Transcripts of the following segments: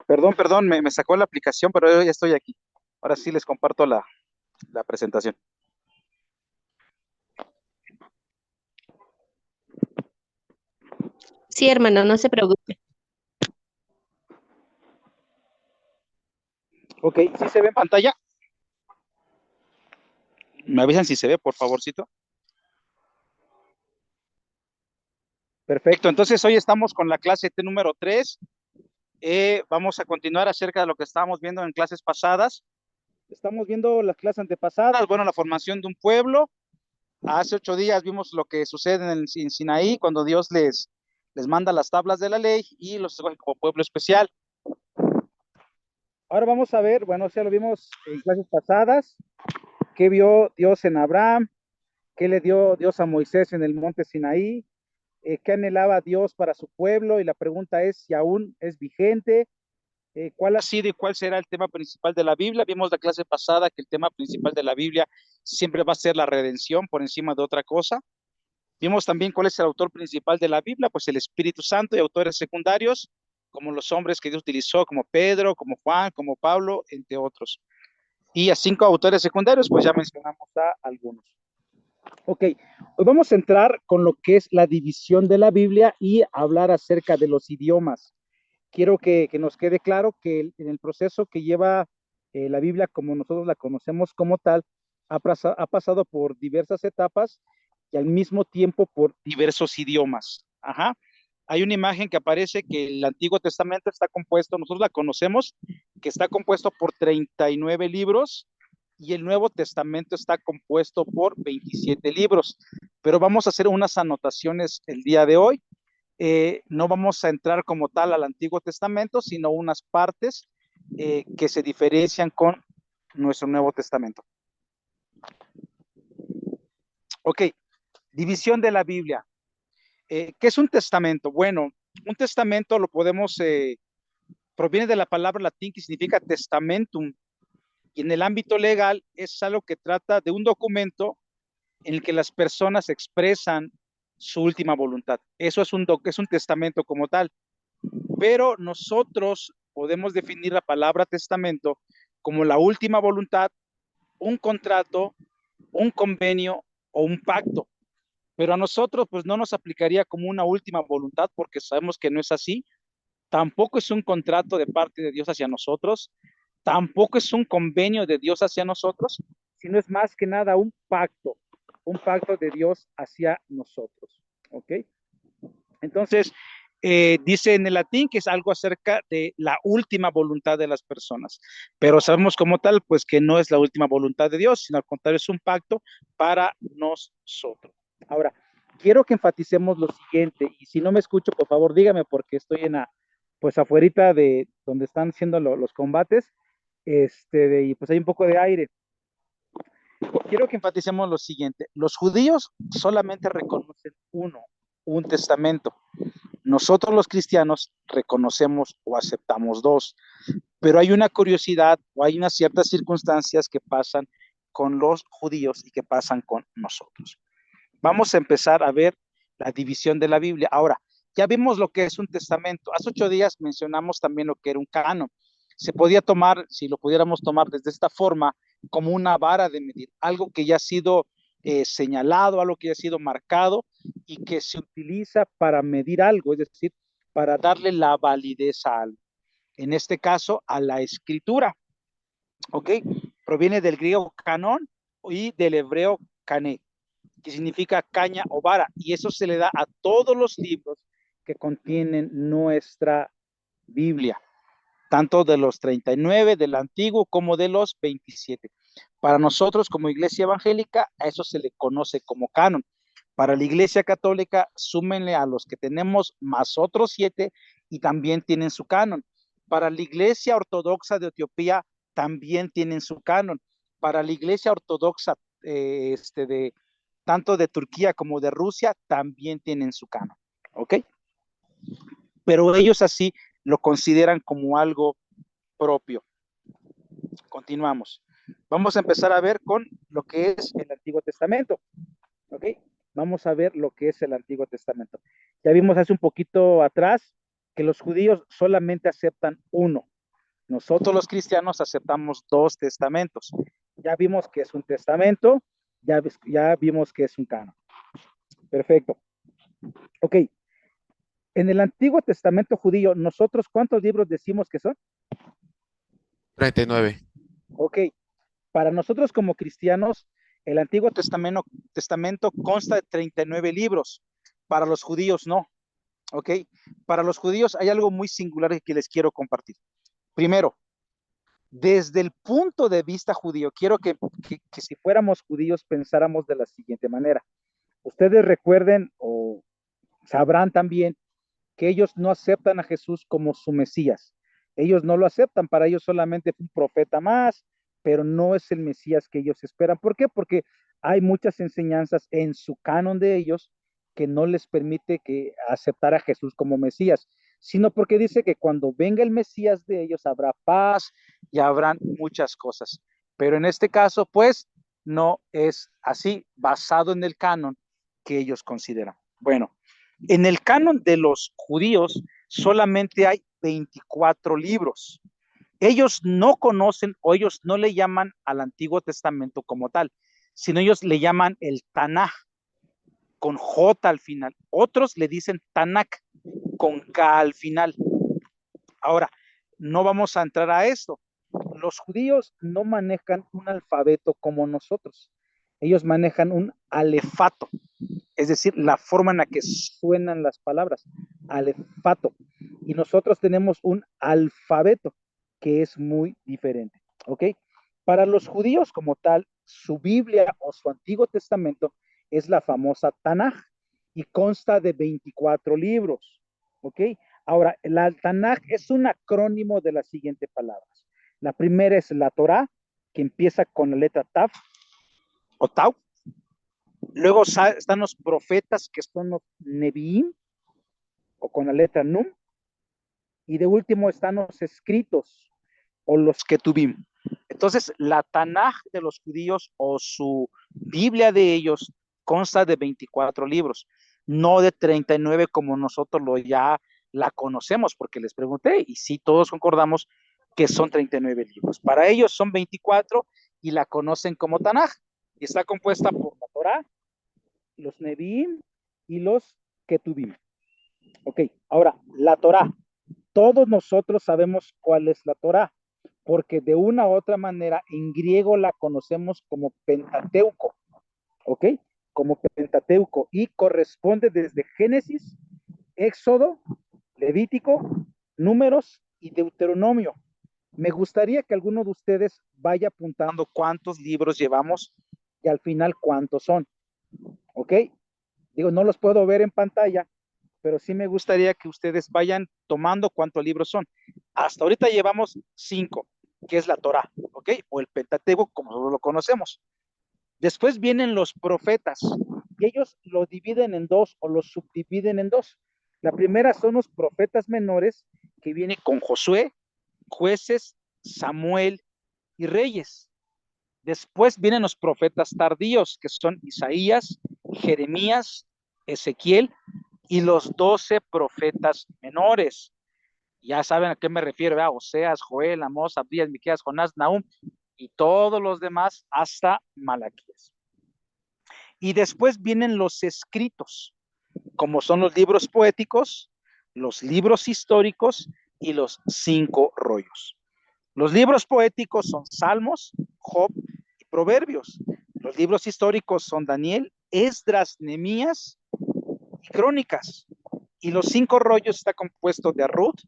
Perdón, me sacó la aplicación, pero yo ya estoy aquí. Ahora sí les comparto la presentación. Sí, hermano, no se preocupe. Ok, ¿sí se ve en pantalla? Me avisan si se ve, por favorcito. Perfecto, entonces hoy estamos con la clase T número 3. Vamos a continuar acerca de lo que estábamos viendo en clases pasadas. Estamos viendo las clases antepasadas, bueno, la formación de un pueblo. Hace 8 días vimos lo que sucede en Sinaí, cuando Dios les manda las tablas de la ley y los escoge como pueblo especial. Ahora vamos a ver, bueno, ya lo vimos en clases pasadas, qué vio Dios en Abraham, qué le dio Dios a Moisés en el monte Sinaí, qué anhelaba Dios para su pueblo, y la pregunta es si aún es vigente, cuál ha sido y cuál será el tema principal de la Biblia. Vimos la clase pasada que el tema principal de la Biblia siempre va a ser la redención por encima de otra cosa. Vimos también cuál es el autor principal de la Biblia, pues el Espíritu Santo, y autores secundarios, como los hombres que Dios utilizó, como Pedro, como Juan, como Pablo, entre otros. Y a 5 autores secundarios, pues ya mencionamos a algunos. Ok, hoy vamos a entrar con lo que es la división de la Biblia y hablar acerca de los idiomas. Quiero que nos quede claro que en el proceso que lleva la Biblia, como nosotros la conocemos como tal, ha pasado por diversas etapas y al mismo tiempo por diversos idiomas. Ajá. Hay una imagen que aparece que el Antiguo Testamento está compuesto, nosotros la conocemos, que está compuesto por 39 libros, y el Nuevo Testamento está compuesto por 27 libros. Pero vamos a hacer unas anotaciones el día de hoy. No vamos a entrar como tal al Antiguo Testamento, sino unas partes que se diferencian con nuestro Nuevo Testamento. Ok, división de la Biblia. ¿Qué es un testamento? Bueno, un testamento lo podemos, proviene de la palabra latín que significa testamentum, y en el ámbito legal es algo que trata de un documento en el que las personas expresan su última voluntad. Eso es un testamento como tal. Pero nosotros podemos definir la palabra testamento como la última voluntad, un contrato, un convenio o un pacto. Pero a nosotros pues no nos aplicaría como una última voluntad porque sabemos que no es así. Tampoco es un contrato de parte de Dios hacia nosotros. Tampoco es un convenio de Dios hacia nosotros, sino es más que nada un pacto de Dios hacia nosotros. ¿Ok? Entonces, dice en el latín que es algo acerca de la última voluntad de las personas, pero sabemos como tal, pues que no es la última voluntad de Dios, sino al contrario, es un pacto para nosotros. Ahora, quiero que enfaticemos lo siguiente, y si no me escucho, por favor, dígame, porque estoy pues afuerita de donde están siendo los combates, y pues hay un poco de aire. Quiero que enfaticemos lo siguiente, los judíos solamente reconocen un testamento. Nosotros los cristianos reconocemos o aceptamos dos, pero hay una curiosidad o hay unas ciertas circunstancias que pasan con los judíos y que pasan con nosotros. Vamos a empezar a ver la división de la Biblia. Ahora, ya vimos lo que es un testamento. Hace 8 días mencionamos también lo que era un canon. Se podía tomar, si lo pudiéramos tomar desde esta forma, como una vara de medir, algo que ya ha sido señalado, algo que ya ha sido marcado y que se utiliza para medir algo, es decir, para darle la validez a algo. En este caso, a la escritura. ¿Ok? Proviene del griego canon y del hebreo cané, que significa caña o vara, y eso se le da a todos los libros que contienen nuestra Biblia, tanto de los 39 del antiguo como de los 27. Para nosotros como iglesia evangélica, a eso se le conoce como canon. Para la iglesia católica, súmenle a los que tenemos más otros 7 y también tienen su canon. Para la iglesia ortodoxa de Etiopía, también tienen su canon. Para la iglesia ortodoxa de tanto de Turquía como de Rusia, también tienen su canon. ¿Ok? Pero ellos así lo consideran como algo propio. Continuamos. Vamos a empezar a ver con lo que es el Antiguo Testamento. ¿Ok? Vamos a ver lo que es el Antiguo Testamento. Ya vimos hace un poquito atrás que los judíos solamente aceptan uno. Nosotros los cristianos aceptamos dos testamentos. Ya vimos que es un testamento, ya vimos que es un canon. Perfecto. Ok. En el Antiguo Testamento judío, nosotros, ¿cuántos libros decimos que son? 39. Ok. Para nosotros como cristianos, el Antiguo Testamento consta de 39 libros. Para los judíos no. Ok. Para los judíos hay algo muy singular que les quiero compartir. Primero, desde el punto de vista judío, quiero que si fuéramos judíos pensáramos de la siguiente manera. Ustedes recuerden o sabrán también que ellos no aceptan a Jesús como su Mesías. Ellos no lo aceptan, para ellos solamente fue un profeta más, pero no es el Mesías que ellos esperan. ¿Por qué? Porque hay muchas enseñanzas en su canon de ellos que no les permite que aceptar a Jesús como Mesías, sino porque dice que cuando venga el Mesías de ellos habrá paz y habrán muchas cosas. Pero en este caso, pues, no es así, basado en el canon que ellos consideran. Bueno, en el canon de los judíos solamente hay 24 libros. Ellos no conocen o ellos no le llaman al Antiguo Testamento como tal, sino ellos le llaman el Tanaj con J al final. Otros le dicen Tanakh con K al final. Ahora, no vamos a entrar a esto. Los judíos no manejan un alfabeto como nosotros. Ellos manejan un alefato, es decir, la forma en la que suenan las palabras, alefato. Y nosotros tenemos un alfabeto que es muy diferente, ¿ok? Para los judíos como tal, su Biblia o su Antiguo Testamento es la famosa Tanaj y consta de 24 libros, ¿ok? Ahora, la Tanaj es un acrónimo de las siguientes palabras. La primera es la Torah, que empieza con la letra Tav o Tau. Luego están los profetas, que son los Nevi'im, o con la letra Num. Y de último están los escritos, o los Ketubim. Entonces, la Tanaj de los judíos, o su Biblia de ellos, consta de 24 libros, no de 39 como nosotros ya la conocemos, porque les pregunté, y sí, todos concordamos que son 39 libros. Para ellos son 24 y la conocen como Tanaj. Y está compuesta por la Torah, los Nevi'im y los Ketubim. Ok, ahora, la Torah. Todos nosotros sabemos cuál es la Torah, porque de una u otra manera en griego la conocemos como Pentateuco, ¿ok? Como Pentateuco, y corresponde desde Génesis, Éxodo, Levítico, Números y Deuteronomio. Me gustaría que alguno de ustedes vaya apuntando cuántos libros llevamos y al final cuántos son, ¿ok? Digo, no los puedo ver en pantalla, pero sí me gustaría que ustedes vayan tomando cuántos libros son. Hasta ahorita llevamos 5, que es la Torah, ¿ok? O el Pentateuco, como nosotros lo conocemos. Después vienen los profetas, y ellos lo dividen en dos o los subdividen en dos. La primera son los profetas menores, que viene con Josué, jueces, Samuel y Reyes. Después vienen los profetas tardíos, que son Isaías, Jeremías, Ezequiel y los 12 profetas menores. Ya saben a qué me refiero, ¿verdad? Oseas, Joel, Amós, Abdías, Miqueas, Jonás, Nahum y todos los demás hasta Malaquías. Y después vienen los escritos, como son los libros poéticos, los libros históricos y los 5 rollos. Los libros poéticos son Salmos, Job y Proverbios. Los libros históricos son Daniel, Esdras, Nehemías y Crónicas. Y los 5 rollos está compuesto de Ruth,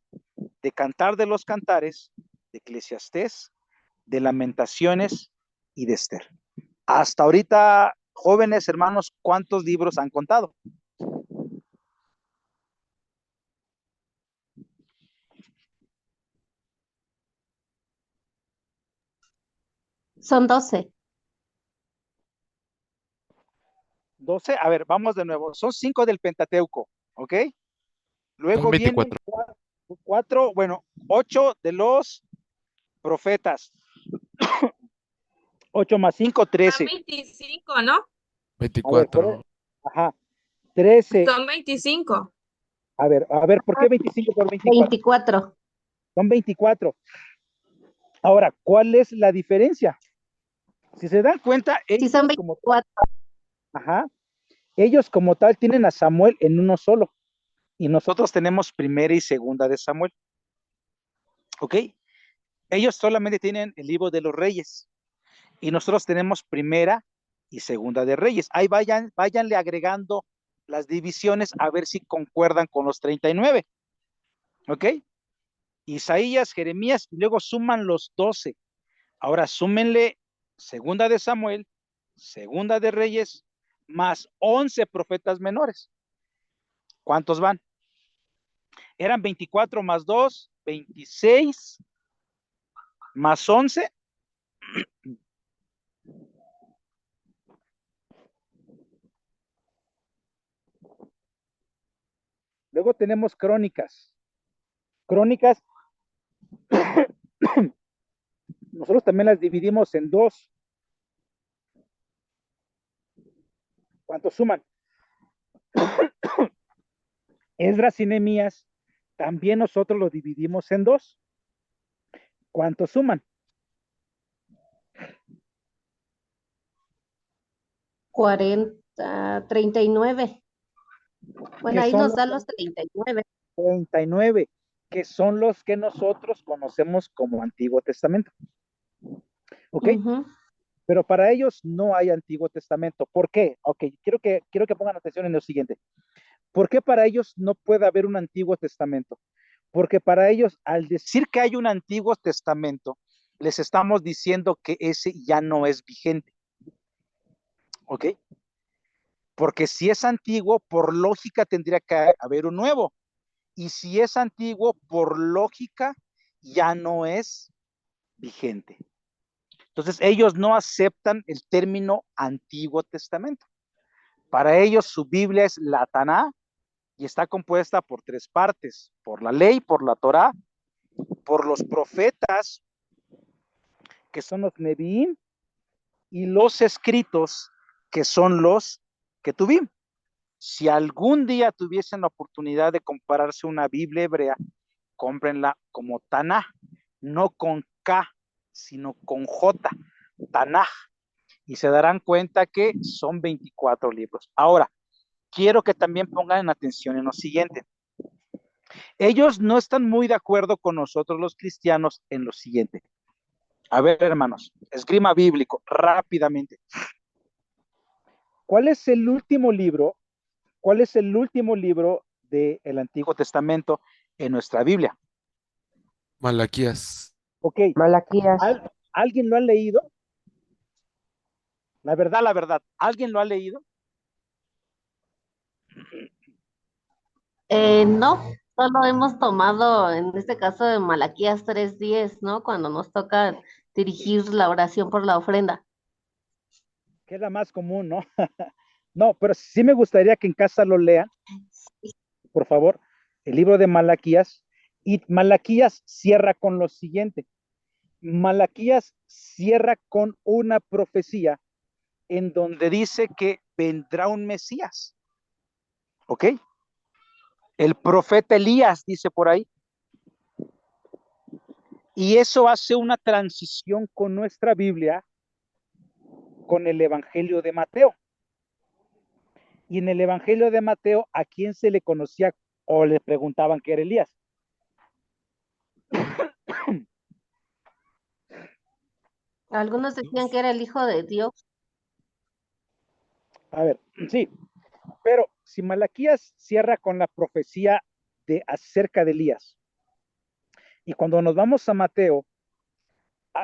de Cantar de los Cantares, de Eclesiastés, de Lamentaciones y de Esther. Hasta ahorita, jóvenes hermanos, ¿cuántos libros han contado? Son 12. 12. A ver, vamos de nuevo. Son 5 del Pentateuco, ¿ok? Luego Son vienen 24. 4, bueno, 8 de los profetas. 8 más 5, 13. Son 25, ¿no? 24. Ajá. 13. Son 25. A ver, ¿por qué 25 por 24? 24. Son 24. Ahora, ¿cuál es la diferencia? Si se dan cuenta, Sí, ellos son como, 24. ajá, ellos como tal tienen a Samuel en uno solo y nosotros tenemos primera y segunda de Samuel, ¿ok? Ellos solamente tienen el libro de los reyes y nosotros tenemos primera y segunda de reyes. Ahí váyanle agregando las divisiones a ver si concuerdan con los 39, ¿ok? Isaías, Jeremías y luego suman los 12. Ahora súmenle segunda de Samuel, segunda de Reyes, más 11 profetas menores. ¿Cuántos van? Eran 24 más 2, 26 más 11. Luego tenemos crónicas. Crónicas, nosotros también las dividimos en dos. ¿Cuántos suman? Esdras y Nehemías, también nosotros los dividimos en dos. ¿Cuántos suman? 40, 39. Bueno, Que ahí son nos los da los 39. 39, que son los que nosotros conocemos como Antiguo Testamento. ¿Ok? Ujú. Pero para ellos no hay Antiguo Testamento. ¿Por qué? Ok, quiero que pongan atención en lo siguiente. ¿Por qué para ellos no puede haber un Antiguo Testamento? Porque para ellos, al decir que hay un Antiguo Testamento, les estamos diciendo que ese ya no es vigente. ¿Ok? Porque si es antiguo, por lógica tendría que haber un nuevo. Y si es antiguo, por lógica, ya no es vigente. Entonces, ellos no aceptan el término Antiguo Testamento. Para ellos, su Biblia es la Taná y está compuesta por tres partes: por la ley, por la Torá, por los profetas, que son los Nevi'im, y los escritos, que son los que tuvimos. Si algún día tuviesen la oportunidad de compararse una Biblia hebrea, cómprenla como Tanaj, no con K, sino con J, Tanaj, y se darán cuenta que son 24 libros. Ahora, quiero que también pongan atención en lo siguiente. Ellos no están muy de acuerdo con nosotros los cristianos en lo siguiente. A ver, hermanos, esgrima bíblico, rápidamente. ¿Cuál es el último libro? ¿Cuál es el último libro del Antiguo Testamento en nuestra Biblia? Malaquías. Ok, Malaquías. ¿alguien lo ha leído? La verdad, ¿alguien lo ha leído? No, solo hemos tomado, en este caso de Malaquías 3:10, ¿no? Cuando nos toca dirigir la oración por la ofrenda. Que es la más común, ¿no? No, pero sí me gustaría que en casa lo lean, por favor, el libro de Malaquías. Y Malaquías cierra con lo siguiente. Malaquías cierra con una profecía en donde dice que vendrá un Mesías. ¿Ok? El profeta Elías dice por ahí. Y eso hace una transición con nuestra Biblia, con el Evangelio de Mateo. Y en el Evangelio de Mateo, ¿a quién se le conocía o le preguntaban que era Elías? Algunos decían que era el Hijo de Dios. A ver, sí, pero si Malaquías cierra con la profecía de acerca de Elías, y cuando nos vamos a Mateo,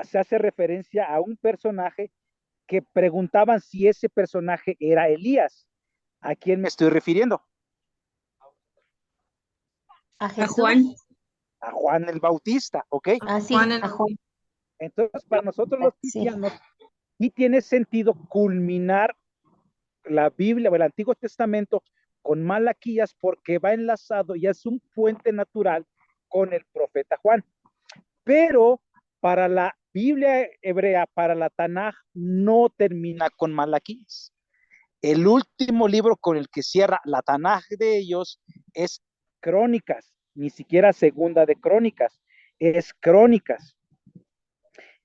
se hace referencia a un personaje que preguntaban si ese personaje era Elías. ¿A quién me estoy refiriendo? A A Juan. Jesús. A Juan el Bautista, ¿ok? Ah, sí, Juan el a Juan. Entonces, para nosotros los Sí. cristianos, sí tiene sentido culminar la Biblia o el Antiguo Testamento con Malaquías porque va enlazado y es un puente natural con el profeta Juan. Pero para la Biblia hebrea, para la Tanaj, no termina con Malaquías. El último libro con el que cierra la Tanaj de ellos es Crónicas, ni siquiera segunda de Crónicas, es Crónicas.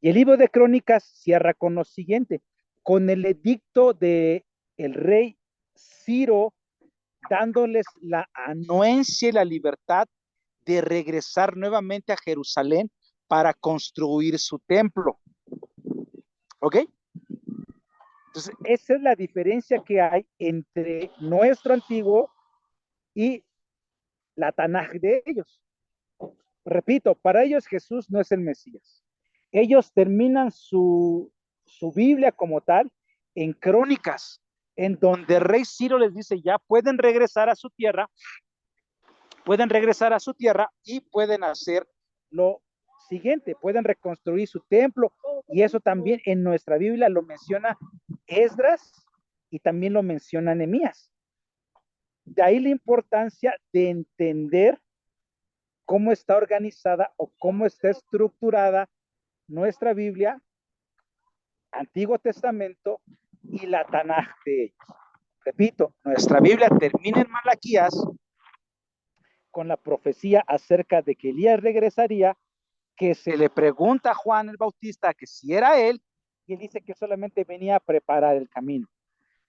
Y el libro de Crónicas cierra con lo siguiente, con el edicto de el rey Ciro, dándoles la anuencia y la libertad de regresar nuevamente a Jerusalén para construir su templo. ¿Ok? Entonces, esa es la diferencia que hay entre nuestro antiguo y la Tanaj de ellos. Repito, para ellos Jesús no es el Mesías. Ellos terminan su Biblia como tal en Crónicas, en donde el rey Ciro les dice, ya pueden regresar a su tierra, y pueden hacer lo siguiente, pueden reconstruir su templo, y eso también en nuestra Biblia lo menciona Esdras y también lo menciona Nehemías. De ahí la importancia de entender cómo está organizada o cómo está estructurada nuestra Biblia, Antiguo Testamento y la Tanaj de ellos. Repito, nuestra Biblia termina en Malaquías con la profecía acerca de que Elías regresaría, que se le pregunta a Juan el Bautista que si era él, y él dice que solamente venía a preparar el camino.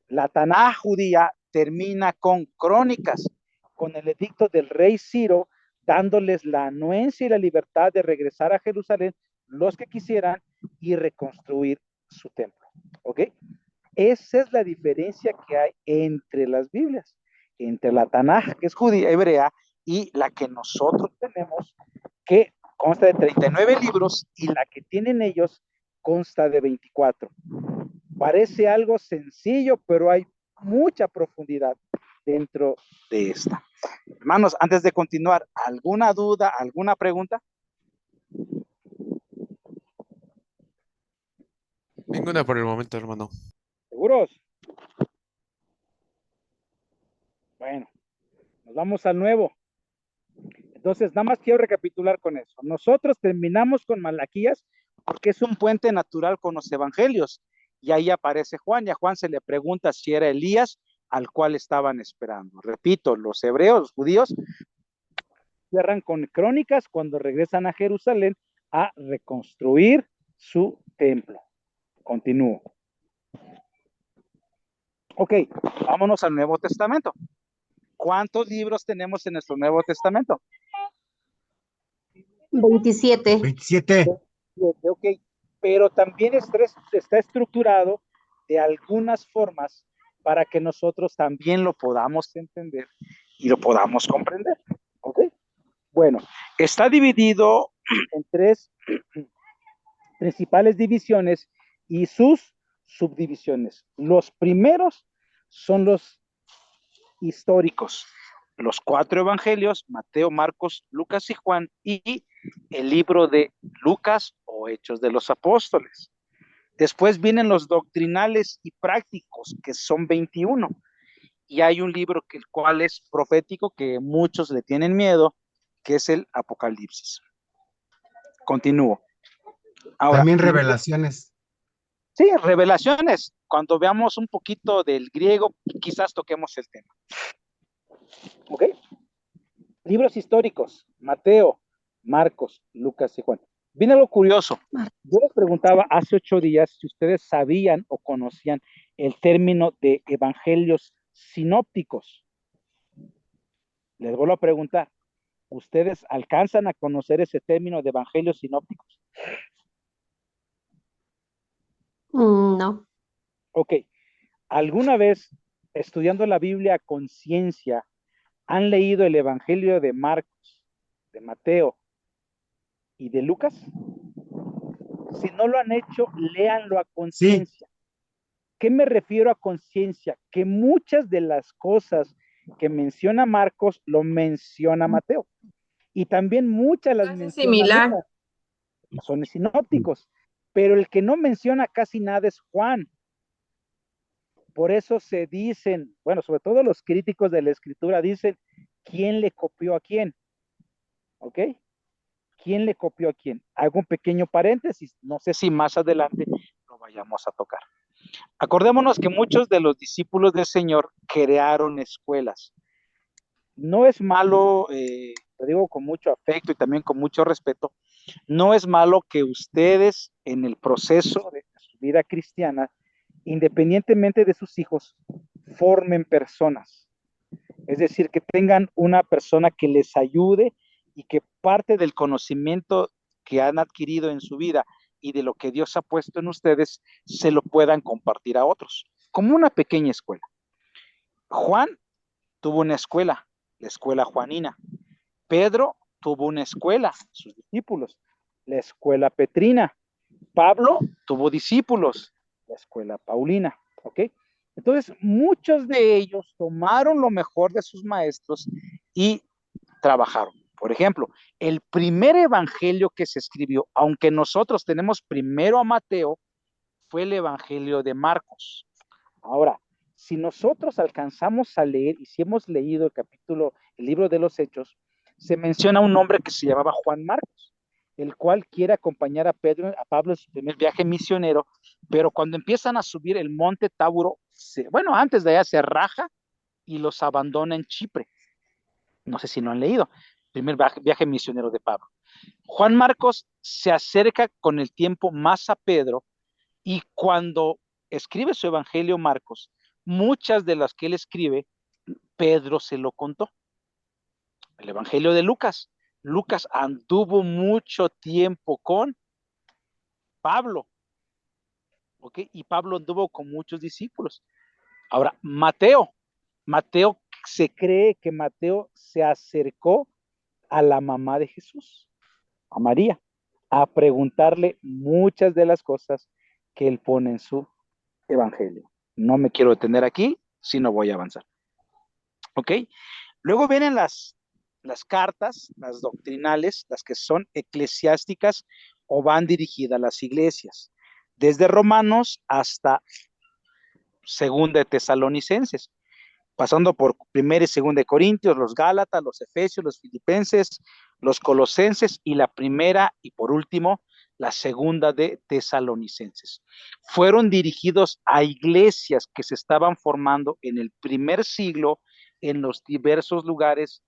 La Tanaj judía termina con Crónicas, con el edicto del rey Ciro, dándoles la anuencia y la libertad de regresar a Jerusalén los que quisieran y reconstruir su templo. ¿Ok? Esa es la diferencia que hay entre las Biblias, entre la Tanaj, que es judía, hebrea, y la que nosotros tenemos, que consta de 39 libros, y la que tienen ellos consta de 24. Parece algo sencillo, pero hay mucha profundidad dentro de esta. Hermanos, antes de continuar, ¿alguna duda, alguna pregunta? Ninguna por el momento, hermano. ¿Seguros? Bueno, nos vamos al nuevo. Entonces, nada más quiero recapitular con eso. Nosotros terminamos con Malaquías porque es un puente natural con los evangelios. Y ahí aparece Juan, y a Juan se le pregunta si era Elías al cual estaban esperando. Repito, los hebreos, los judíos, cierran con Crónicas cuando regresan a Jerusalén a reconstruir su templo. Continúo. Ok, vámonos al Nuevo Testamento. ¿Cuántos libros tenemos en nuestro Nuevo Testamento? 27. 27. Ok, pero también está estructurado de algunas formas para que nosotros también lo podamos entender y lo podamos comprender. Ok, bueno, está dividido en 3 principales divisiones y sus subdivisiones. Los primeros son los históricos, los 4 evangelios, Mateo, Marcos, Lucas y Juan, y el libro de Lucas o Hechos de los Apóstoles. Después vienen los doctrinales y prácticos, que son 21. Y hay un libro el cual es profético, que muchos le tienen miedo, que es el Apocalipsis. Continúo. Ahora, También revelaciones. sí, revelaciones. Cuando veamos un poquito del griego, quizás toquemos el tema. ¿Ok? Libros históricos, Mateo, Marcos, Lucas y Juan. Viene algo curioso. Yo les preguntaba hace 8 días si ustedes sabían o conocían el término de evangelios sinópticos. Les vuelvo a preguntar, ¿ustedes alcanzan a conocer ese término de evangelios sinópticos? No. Ok. ¿Alguna vez, estudiando la Biblia a conciencia, han leído el evangelio de Marcos, de Mateo y de Lucas? Si no lo han hecho, léanlo a conciencia. Sí. ¿Qué me refiero a conciencia? Que muchas de las cosas que menciona Marcos lo menciona Mateo. Y también muchas las menciona similar. Lucas. Son sinópticos. Pero el que no menciona casi nada es Juan. Por eso se dicen, bueno, sobre todo los críticos de la escritura dicen, ¿quién le copió a quién? ¿Ok? ¿Quién le copió a quién? Hago un pequeño paréntesis, no sé si más adelante lo vayamos a tocar. Acordémonos que muchos de los discípulos del Señor crearon escuelas. No es malo lo digo con mucho afecto y también con mucho respeto, no es malo que ustedes en el proceso de su vida cristiana, independientemente de sus hijos, formen personas. Es decir, que tengan una persona que les ayude y que parte del conocimiento que han adquirido en su vida y de lo que Dios ha puesto en ustedes, se lo puedan compartir a otros, como una pequeña escuela. Juan tuvo una escuela, la escuela juanina. Pedro tuvo una escuela, sus discípulos, la escuela petrina. Pablo tuvo discípulos, la escuela paulina, ¿ok? Entonces, muchos de ellos tomaron lo mejor de sus maestros y trabajaron. Por ejemplo, el primer evangelio que se escribió, aunque nosotros tenemos primero a Mateo, fue el evangelio de Marcos. Ahora, si nosotros alcanzamos a leer, y si hemos leído el libro de los Hechos, se menciona un hombre que se llamaba Juan Marcos, el cual quiere acompañar a Pablo en su primer viaje misionero, pero cuando empiezan a subir el monte Tauro, antes de allá se raja y los abandona en Chipre. No sé si lo han leído, primer viaje misionero de Pablo. Juan Marcos se acerca con el tiempo más a Pedro, y cuando escribe su evangelio Marcos, muchas de las que él escribe, Pedro se lo contó. El evangelio de Lucas. Lucas anduvo mucho tiempo con Pablo, ¿ok? Y Pablo anduvo con muchos discípulos. Ahora, Mateo se cree que Mateo se acercó a la mamá de Jesús, a María, a preguntarle muchas de las cosas que él pone en su evangelio. No me quiero detener aquí, sino voy a avanzar. ¿Ok? Luego vienen las cartas, las doctrinales, las que son eclesiásticas o van dirigidas a las iglesias, desde Romanos hasta Segunda de Tesalonicenses, pasando por Primera y Segunda de Corintios, los Gálatas, los Efesios, los Filipenses, los Colosenses y la primera y por último la Segunda de Tesalonicenses. Fueron dirigidos a iglesias que se estaban formando en el primer siglo en los diversos lugares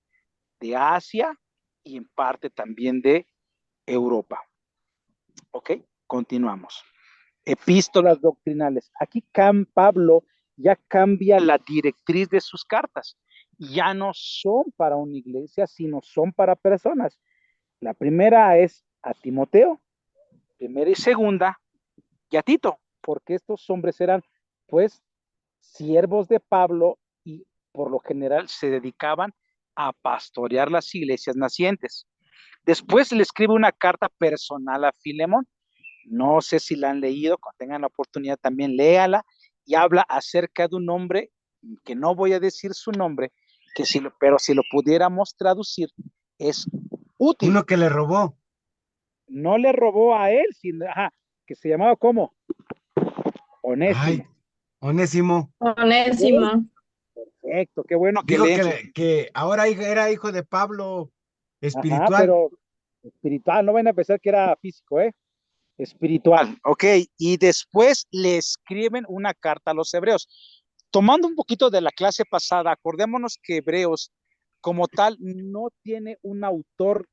de Asia y en parte también de Europa. ¿Ok? Continuamos. Epístolas doctrinales. Aquí Pablo ya cambia la directriz de sus cartas. Ya no son para una iglesia, sino son para personas. La primera es a Timoteo, primera y segunda, y a Tito, porque estos hombres eran, pues, siervos de Pablo y por lo general se dedicaban a pastorear las iglesias nacientes. Después le escribe una carta personal a Filemón. No sé si la han leído, cuando tengan la oportunidad también léala, y habla acerca de un hombre, que no voy a decir su nombre, pero si lo pudiéramos traducir, es útil. Uno que le robó. No le robó a él, sino, que se llamaba ¿cómo? Onésimo. Ay, Onésimo. Onésimo. Perfecto, qué bueno que Dijo leen. que ahora era hijo de Pablo, espiritual. Pero espiritual, no van a pensar que era físico, espiritual, ok, y después le escriben una carta a los hebreos. Tomando un poquito de la clase pasada, acordémonos que Hebreos como tal no tiene un autor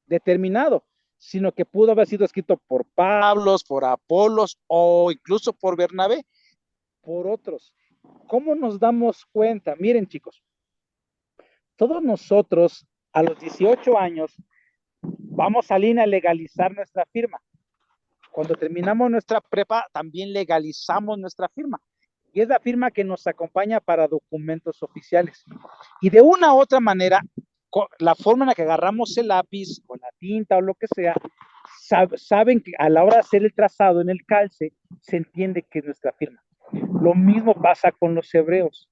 determinado, sino que pudo haber sido escrito por Pablo, por Apolos o incluso por Bernabé, por otros. ¿Cómo nos damos cuenta? Miren, chicos, todos nosotros a los 18 años vamos a INE a legalizar nuestra firma. Cuando terminamos nuestra prepa, también legalizamos nuestra firma. Y es la firma que nos acompaña para documentos oficiales. Y de una u otra manera, la forma en la que agarramos el lápiz o la tinta o lo que sea, saben que a la hora de hacer el trazado en el calce, se entiende que es nuestra firma. Lo mismo pasa con los hebreos.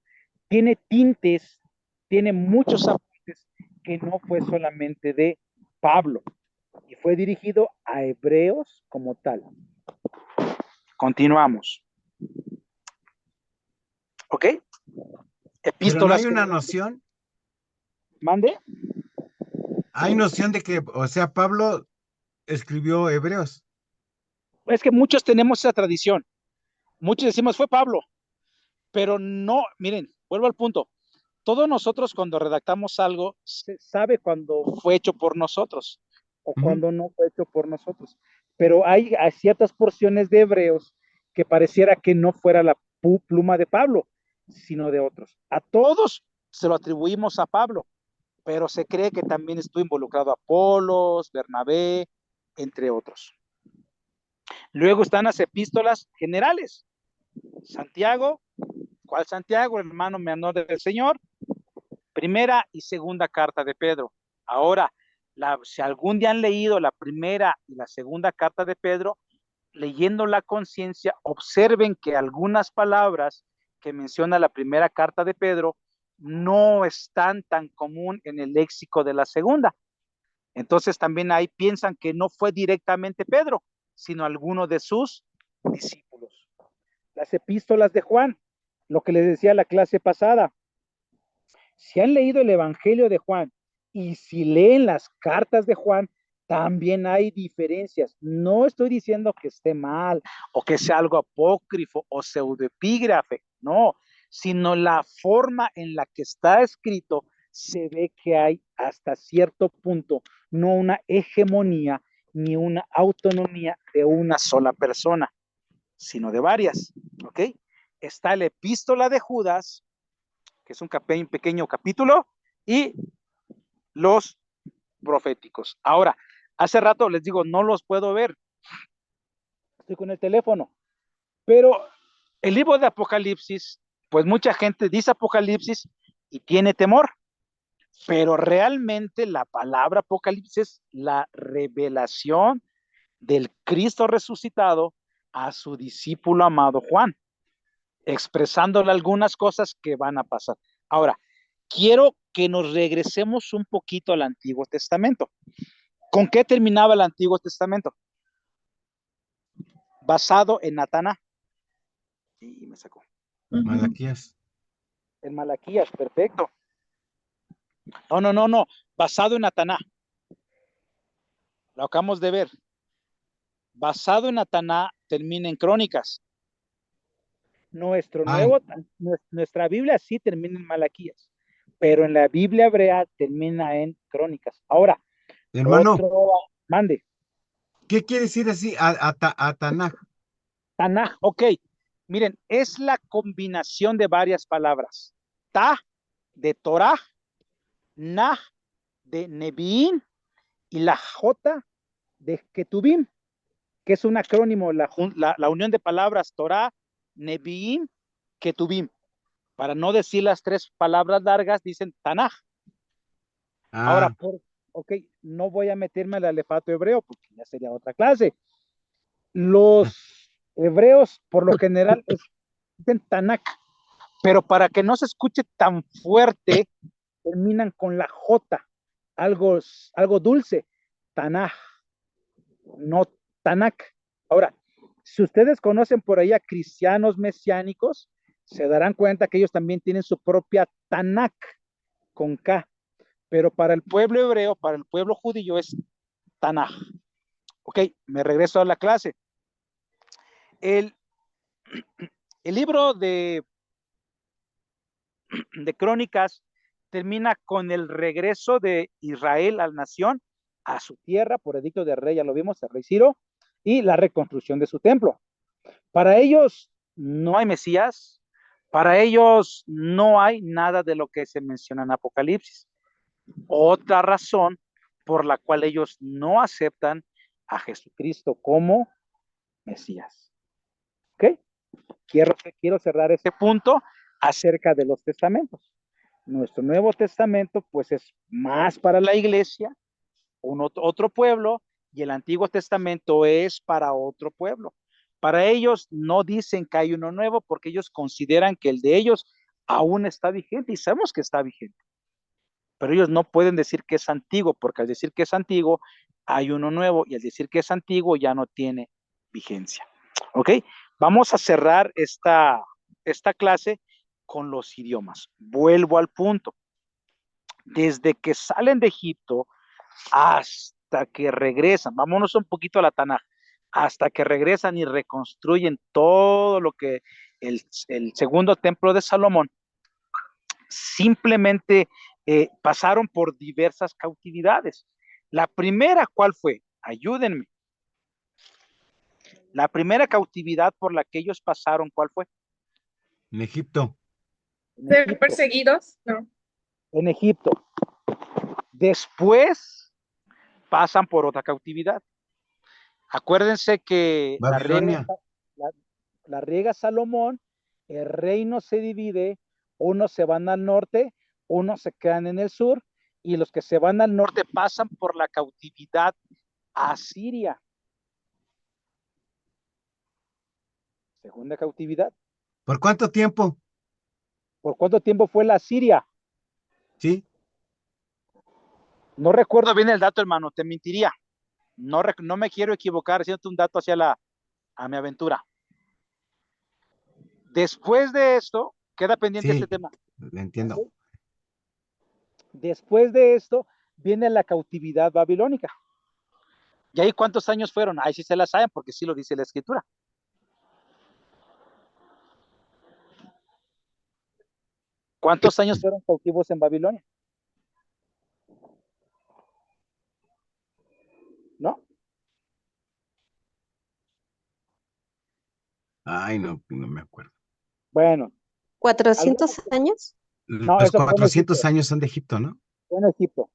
Tiene tintes, tiene muchos apuntes que no fue solamente de Pablo y fue dirigido a hebreos como tal. Continuamos. ¿Ok? Pero no Epístolas. hay una noción. ¿Mande? Hay noción de que, o sea, Pablo escribió Hebreos. Es que muchos tenemos esa tradición. Muchos decimos fue Pablo, pero no, miren, vuelvo al punto. todos nosotros cuando redactamos algo, se sabe cuando fue hecho por nosotros o Ujú. cuando no fue hecho por nosotros. Pero hay ciertas porciones de Hebreos que pareciera que no fuera la pluma de Pablo, sino de otros. A todos se lo atribuimos a Pablo, pero se cree que también estuvo involucrado Apolos, Bernabé, entre otros. Luego están las epístolas generales. Santiago, ¿cuál Santiago? El hermano menor del Señor. Primera y segunda carta de Pedro. Ahora, si algún día han leído la primera y la segunda carta de Pedro, leyendo la conciencia, observen que algunas palabras que menciona la primera carta de Pedro no están tan común en el léxico de la segunda. Entonces también ahí piensan que no fue directamente Pedro, sino alguno de sus discípulos. Las epístolas de Juan, lo que les decía la clase pasada, si han leído el Evangelio de Juan y si leen las cartas de Juan, también hay diferencias. No estoy diciendo que esté mal o que sea algo apócrifo o pseudoepígrafe, no, sino la forma en la que está escrito se ve que hay hasta cierto punto no una hegemonía ni una autonomía de una sola persona, sino de varias, ¿ok? Está la epístola de Judas, que es un pequeño capítulo, y los proféticos. Ahora, hace rato les digo, no los puedo ver, estoy con el teléfono, pero el libro de Apocalipsis, pues mucha gente dice Apocalipsis y tiene temor, pero realmente la palabra Apocalipsis es la revelación del Cristo resucitado a su discípulo amado Juan, expresándole algunas cosas que van a pasar. Ahora, quiero que nos regresemos un poquito al Antiguo Testamento. ¿Con qué terminaba el Antiguo Testamento? Basado en Nataná. Y me sacó. Malaquías. En Malaquías, perfecto. No. Basado en Nataná. Lo acabamos de ver. Basado en Nataná termina en Crónicas. Nuestra Biblia sí termina en Malaquías, pero en la Biblia hebrea termina en Crónicas. Ahora, Hermano, mande. ¿qué quiere decir así? Tanaj. Tanaj, ok. Miren, es la combinación de varias palabras. Ta, de Torah, Nah, de Neviín, y la J, de Ketubim, que es un acrónimo, la unión de palabras Torah, Neviín, Ketubim. Para no decir las tres palabras largas, dicen Tanaj. Ahora, ok, no voy a meterme al alefato hebreo, porque ya sería otra clase. Los hebreos, por lo general, dicen Tanakh, pero para que no se escuche tan fuerte, terminan con la J, algo dulce, Tanaj, no Tanakh. Ahora, si ustedes conocen por ahí a cristianos mesiánicos, se darán cuenta que ellos también tienen su propia Tanakh, con K, pero para el pueblo hebreo, para el pueblo judío es Tanaj. Ok, me regreso a la clase. El libro de Crónicas termina con el regreso de Israel a la nación, a su tierra, por edicto del rey, ya lo vimos, el rey Ciro, y la reconstrucción de su templo. Para ellos no hay Mesías, para ellos no hay nada de lo que se menciona en Apocalipsis. Otra razón por la cual ellos no aceptan a Jesucristo como Mesías. ¿Ok? Quiero cerrar ese punto acerca de los testamentos. Nuestro Nuevo Testamento, pues, es más para la iglesia, otro pueblo, y el Antiguo Testamento es para otro pueblo. Para ellos no dicen que hay uno nuevo porque ellos consideran que el de ellos aún está vigente y sabemos que está vigente. Pero ellos no pueden decir que es antiguo porque al decir que es antiguo hay uno nuevo y al decir que es antiguo ya no tiene vigencia. ¿Ok? Vamos a cerrar esta clase con los idiomas. Vuelvo al punto. Desde que salen de Egipto hasta que regresan, vámonos un poquito a la Tanaj, hasta que regresan y reconstruyen todo lo que el segundo templo de Salomón, simplemente pasaron por diversas cautividades. La primera, ¿cuál fue? Ayúdenme. La primera cautividad por la que ellos pasaron, ¿cuál fue? En Egipto. En ¿Ser Egipto. perseguidos? No. En Egipto. Después pasan por otra cautividad. Acuérdense que Babilonia. la riega Salomón, el reino se divide, unos se van al norte, unos se quedan en el sur, y los que se van al norte pasan por la cautividad asiria. Segunda cautividad. ¿Por cuánto tiempo? ¿Por cuánto tiempo fue la Asiria? Sí. No recuerdo bien el dato, hermano, te mentiría. No me quiero equivocar haciéndote un dato a mi aventura. Después de esto, queda pendiente Sí, este tema. lo entiendo. ¿Ok? Después de esto, viene la cautividad babilónica. ¿Y ahí cuántos años fueron? Ahí sí se la saben, porque sí lo dice la escritura. ¿Cuántos años fueron cautivos en Babilonia? ¿No? Ay, no me acuerdo. Bueno, ¿400 años? no, Los eso fue en Egipto. 400 años son de Egipto, ¿no? Fue en Egipto.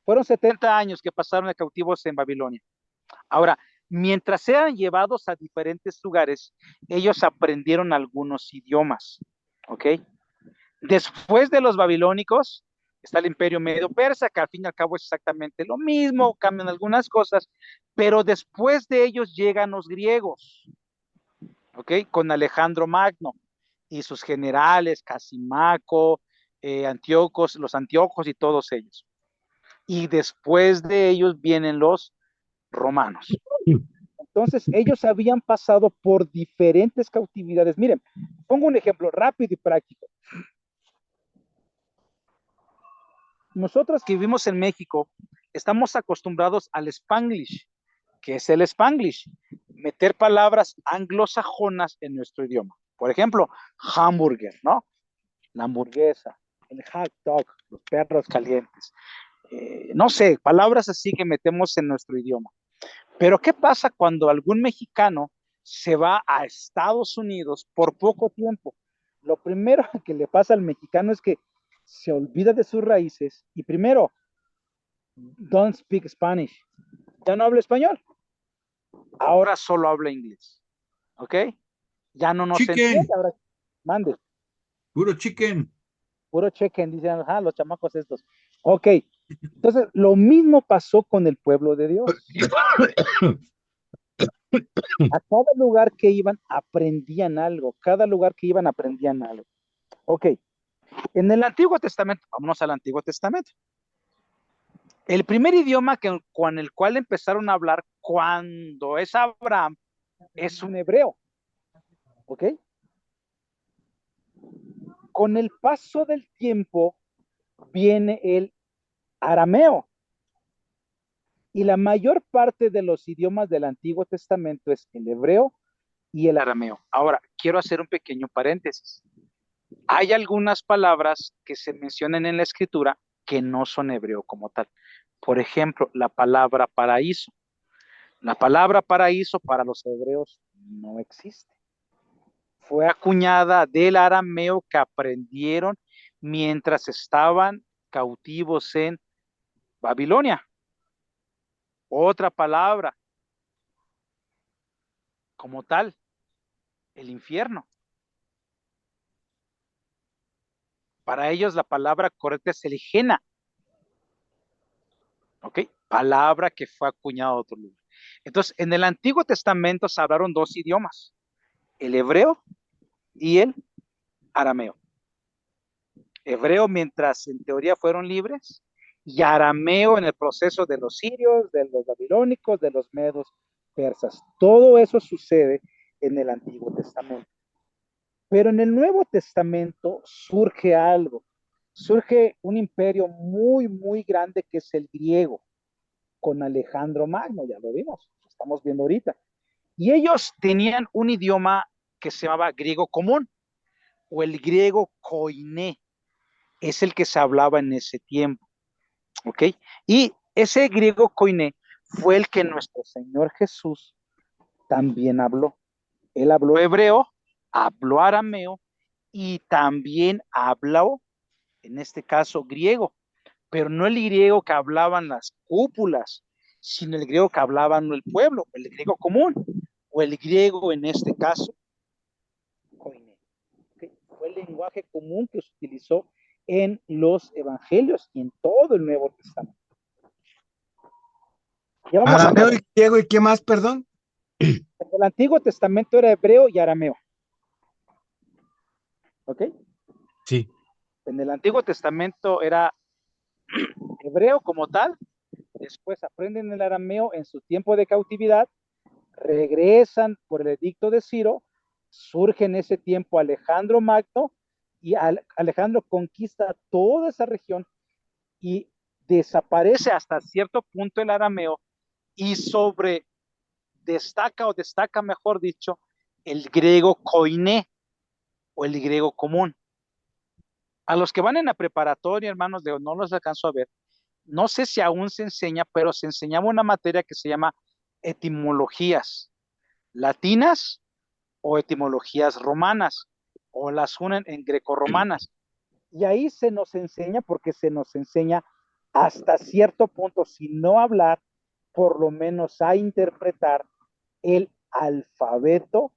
Fueron 70 años que pasaron de cautivos en Babilonia. Ahora, mientras eran llevados a diferentes lugares, ellos aprendieron algunos idiomas, ¿ok? Después de los babilónicos, está el imperio medio persa, que al fin y al cabo es exactamente lo mismo, cambian algunas cosas, pero después de ellos llegan los griegos, ¿ok? Con Alejandro Magno y sus generales, Casimaco, Antíocos, los Antíocos y todos ellos. Y después de ellos vienen los romanos. Entonces, ellos habían pasado por diferentes cautividades. Miren, pongo un ejemplo rápido y práctico. Nosotros que vivimos en México, estamos acostumbrados al Spanglish. ¿Qué es el Spanglish? Meter palabras anglosajonas en nuestro idioma. Por ejemplo, hamburger, ¿no? La hamburguesa, el hot dog, los perros calientes. No sé, palabras así que metemos en nuestro idioma. Pero ¿qué pasa cuando algún mexicano se va a Estados Unidos por poco tiempo? Lo primero que le pasa al mexicano es que se olvida de sus raíces y primero, don't speak Spanish. Ya no habla español. Ahora solo habla inglés. ¿Ok? Ya no nos entiende. Chicken, Ahora, mande. puro chicken. Puro chequen, dicen, ajá, los chamacos estos. Ok. Entonces, lo mismo pasó con el pueblo de Dios. A cada lugar que iban aprendían algo, cada lugar que iban aprendían algo. Ok, en el Antiguo Testamento, vámonos al Antiguo Testamento. El primer idioma con el cual empezaron a hablar cuando es Abraham es un hebreo. Ok. Con el paso del tiempo viene el arameo. Y la mayor parte de los idiomas del Antiguo Testamento es el hebreo y el arameo. Ahora, quiero hacer un pequeño paréntesis. Hay algunas palabras que se mencionan en la escritura que no son hebreo como tal. Por ejemplo, la palabra paraíso. La palabra paraíso para los hebreos no existe. Fue acuñada del arameo que aprendieron mientras estaban cautivos en Babilonia. Otra palabra como tal, el infierno. Para ellos la palabra correcta es el Gehenna. ¿Ok? Palabra que fue acuñada a otro lugar. Entonces, en el Antiguo Testamento se hablaron dos idiomas, el hebreo y el arameo. Hebreo mientras en teoría fueron libres y arameo en el proceso de los sirios, de los babilónicos, de los medos persas. Todo eso sucede en el Antiguo Testamento. Pero en el Nuevo Testamento surge algo, surge un imperio muy, muy grande que es el griego, con Alejandro Magno, ya lo vimos, lo estamos viendo ahorita. Y ellos tenían un idioma que se llamaba griego común o el griego koiné. es el que se hablaba en ese tiempo, ¿ok? Y ese griego koiné fue el que nuestro Señor Jesús también habló. Él habló hebreo, habló arameo y también habló, en este caso, griego, pero no el griego que hablaban las cúpulas, sino el griego que hablaban el pueblo, el griego común, o el griego en este caso, koiné. ¿Okay? Fue el lenguaje común que se utilizó en los evangelios y en todo el Nuevo Testamento. Ya vamos a Arameo ver. y griego, ¿y qué más, perdón? En el Antiguo Testamento era hebreo y arameo. ¿Ok? Sí. En el Antiguo Testamento era hebreo como tal, después aprenden el arameo en su tiempo de cautividad, regresan por el edicto de Ciro, surge en ese tiempo Alejandro Magno y Alejandro conquista toda esa región y desaparece hasta cierto punto el arameo y destaca mejor dicho, el griego koiné o el griego común. A los que van en la preparatoria, hermanos, no los alcanzo a ver. No sé si aún se enseña, pero se enseñaba una materia que se llama etimologías latinas o etimologías romanas, o las unen en grecorromanas. Y ahí se nos enseña, porque se nos enseña hasta cierto punto, si no hablar, por lo menos a interpretar el alfabeto,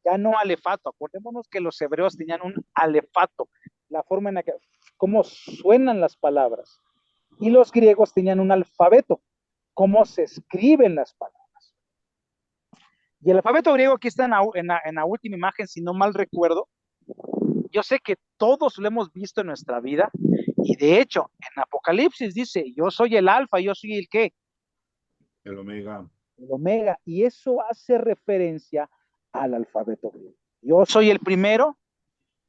ya no alefato. Acordémonos que los hebreos tenían un alefato, la forma en la que, cómo suenan las palabras. Y los griegos tenían un alfabeto, cómo se escriben las palabras. Y el alfabeto griego aquí está en la última imagen, si no mal recuerdo. Yo sé que todos lo hemos visto en nuestra vida, y de hecho, en Apocalipsis dice, yo soy el alfa, yo soy el qué, El omega. el omega, y eso hace referencia al alfabeto griego. Yo soy el primero,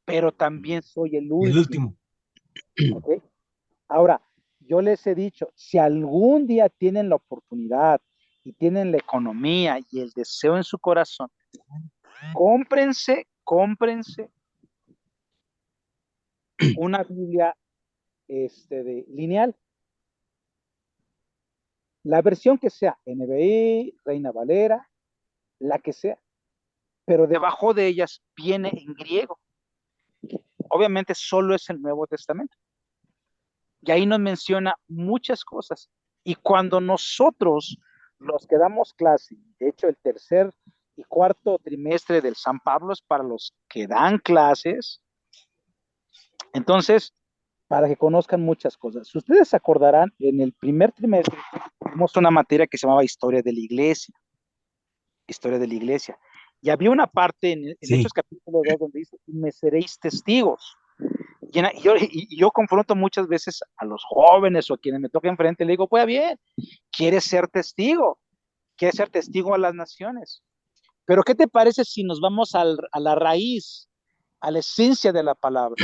pero también soy el Y el último. último. ¿Okay? Ahora, yo les he dicho, si algún día tienen la oportunidad y tienen la economía y el deseo en su corazón, cómprense una Biblia lineal. La versión que sea, NBI, Reina Valera, la que sea, pero debajo de ellas viene en griego. Obviamente solo es el Nuevo Testamento. Y ahí nos menciona muchas cosas. Y cuando nosotros los que damos clase, de hecho el tercer y cuarto trimestre del San Pablo es para los que dan clases, entonces, para que conozcan muchas cosas. Si ustedes se acordarán, en el primer trimestre tuvimos una materia que se llamaba Historia de la Iglesia. Historia de la Iglesia. Y había una parte en Sí. Hechos capítulo 2 donde dice, me seréis testigos. Y yo confronto muchas veces a los jóvenes o a quienes me toca enfrente, le digo, pues bien, ¿quieres ser testigo? ¿Quieres ser testigo a las naciones? Pero ¿qué te parece si nos vamos a la raíz, a la esencia de la palabra?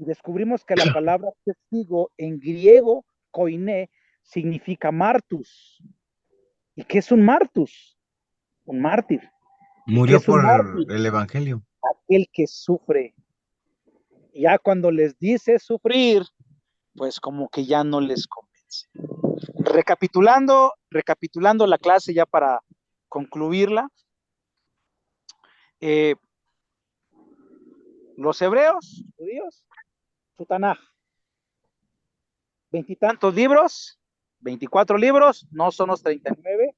Y descubrimos que la palabra testigo en griego, koiné, significa martus. ¿Y qué es un martus? Un mártir. ¿Y qué Murió es un por mártir? el evangelio. Aquel que sufre. Ya cuando les dice sufrir, pues como que ya no les convence. Recapitulando la clase ya para concluirla, eh, los hebreos, judíos, su Tanaj, 20 libros, 24 libros, no son los 39.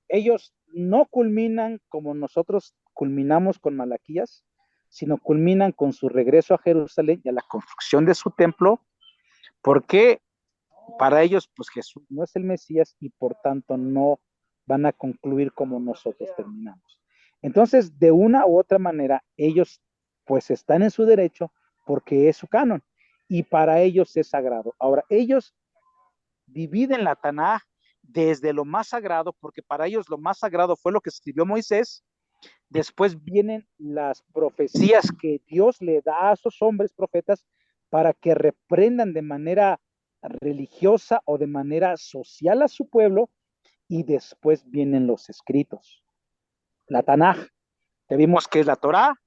Ellos no culminan como nosotros culminamos con Malaquías, sino culminan con su regreso a Jerusalén y a la construcción de su templo, porque para ellos, pues Jesús no es el Mesías y por tanto no van a concluir como nosotros terminamos. Entonces, de una u otra manera, ellos pues están en su derecho porque es su canon y para ellos es sagrado. Ahora, ellos dividen la Tanaj desde lo más sagrado, porque para ellos lo más sagrado fue lo que escribió Moisés. Después vienen las profecías que Dios le da a esos hombres profetas para que reprendan de manera religiosa o de manera social a su pueblo, y después vienen los escritos. La Tanaj, que vimos que es la Torá,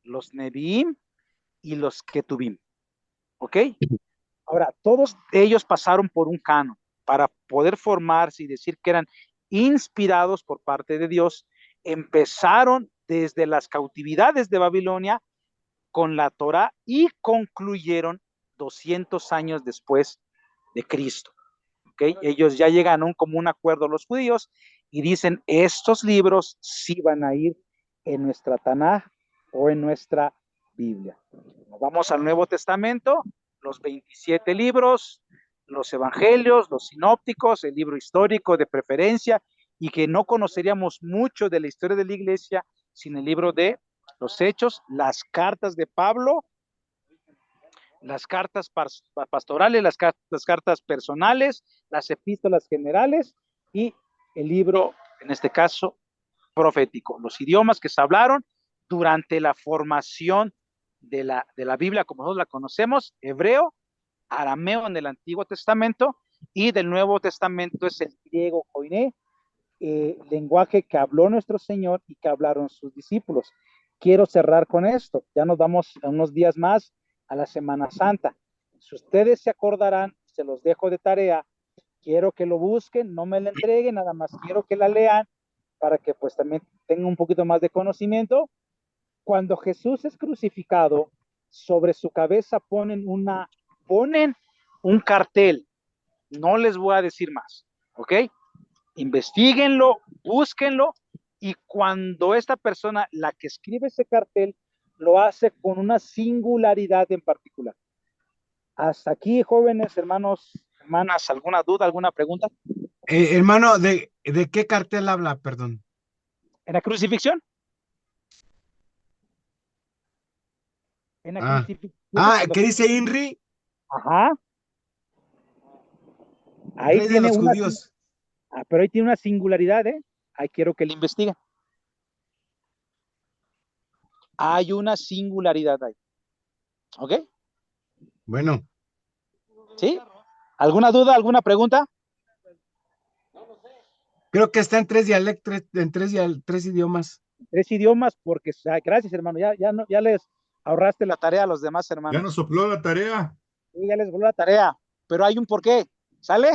los Neviim y los Ketubim. ¿Ok? Ahora, todos ellos pasaron por un canon para poder formarse y decir que eran inspirados por parte de Dios. Empezaron desde las cautividades de Babilonia con la Torá y concluyeron 200 años después de Cristo. ¿Okay? Ellos ya llegan a un común acuerdo los judíos y dicen, estos libros sí van a ir en nuestra Tanaj o en nuestra Biblia. Nos vamos al Nuevo Testamento, los 27 libros, los evangelios, los sinópticos, el libro histórico de preferencia, y que no conoceríamos mucho de la historia de la iglesia sin el libro de los Hechos, las cartas de Pablo, las cartas pastorales, las cartas personales, las epístolas generales y el libro, en este caso, profético. Los idiomas que se hablaron durante la formación de la Biblia, como nosotros la conocemos, hebreo, arameo en el Antiguo Testamento, y del Nuevo Testamento es el griego koiné, lenguaje que habló nuestro Señor y que hablaron sus discípulos. Quiero cerrar con esto. Ya nos vamos a unos días más a la Semana Santa. Si ustedes se acordarán, se los dejo de tarea, quiero que lo busquen, no me la entreguen, nada más quiero que la lean para que pues también tengan un poquito más de conocimiento. Cuando Jesús es crucificado, sobre su cabeza ponen un cartel. No les voy a decir más, ¿ok? Investíguenlo, búsquenlo, y cuando esta persona, la que escribe ese cartel, lo hace con una singularidad en particular. Hasta aquí, jóvenes, hermanos, hermanas, ¿alguna duda, alguna pregunta? Hermano, ¿de qué cartel habla? Perdón. ¿En la crucifixión? En la crucifixión. ¿Qué dice INRI? Ajá. Ahí Rey de tiene los una, judíos. pero ahí tiene una singularidad, ¿eh? Ahí quiero que le investiguen. Hay una singularidad ahí. ¿Ok? Bueno, ¿Sí? ¿Alguna duda, alguna pregunta? creo que está en tres dialectos, en tres idiomas. 3 idiomas, porque, gracias, hermano, ya les ahorraste la tarea a los demás hermanos. Ya nos sopló la tarea. Sí, ya les voló la tarea, pero hay un porqué, ¿sale?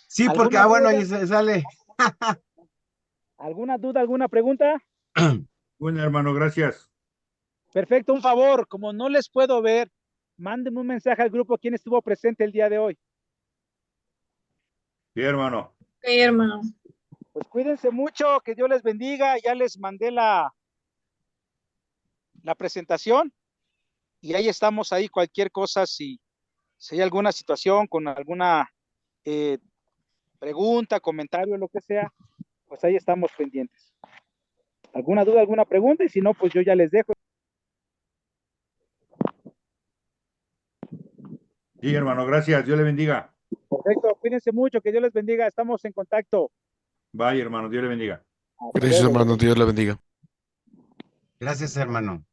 Sí, porque, ¿Alguna bueno, duda? ahí sale. ¿Alguna duda, alguna pregunta? Bueno, hermano, gracias. Perfecto, un favor, como no les puedo ver, mándenme un mensaje al grupo quién estuvo presente el día de hoy. Sí, hermano. Ok, hermano. Pues cuídense mucho, que Dios les bendiga, ya les mandé la presentación y ahí estamos, ahí cualquier cosa, si hay alguna situación con alguna pregunta, comentario, lo que sea, pues ahí estamos pendientes. ¿Alguna duda, alguna pregunta? Y si no, pues yo ya les dejo. Sí, hermano, gracias. Dios le bendiga. Perfecto, cuídense mucho, que Dios les bendiga, estamos en contacto. Bye, hermano. Dios le bendiga. Hasta Gracias, luego. hermano. Dios la bendiga. Gracias, hermano.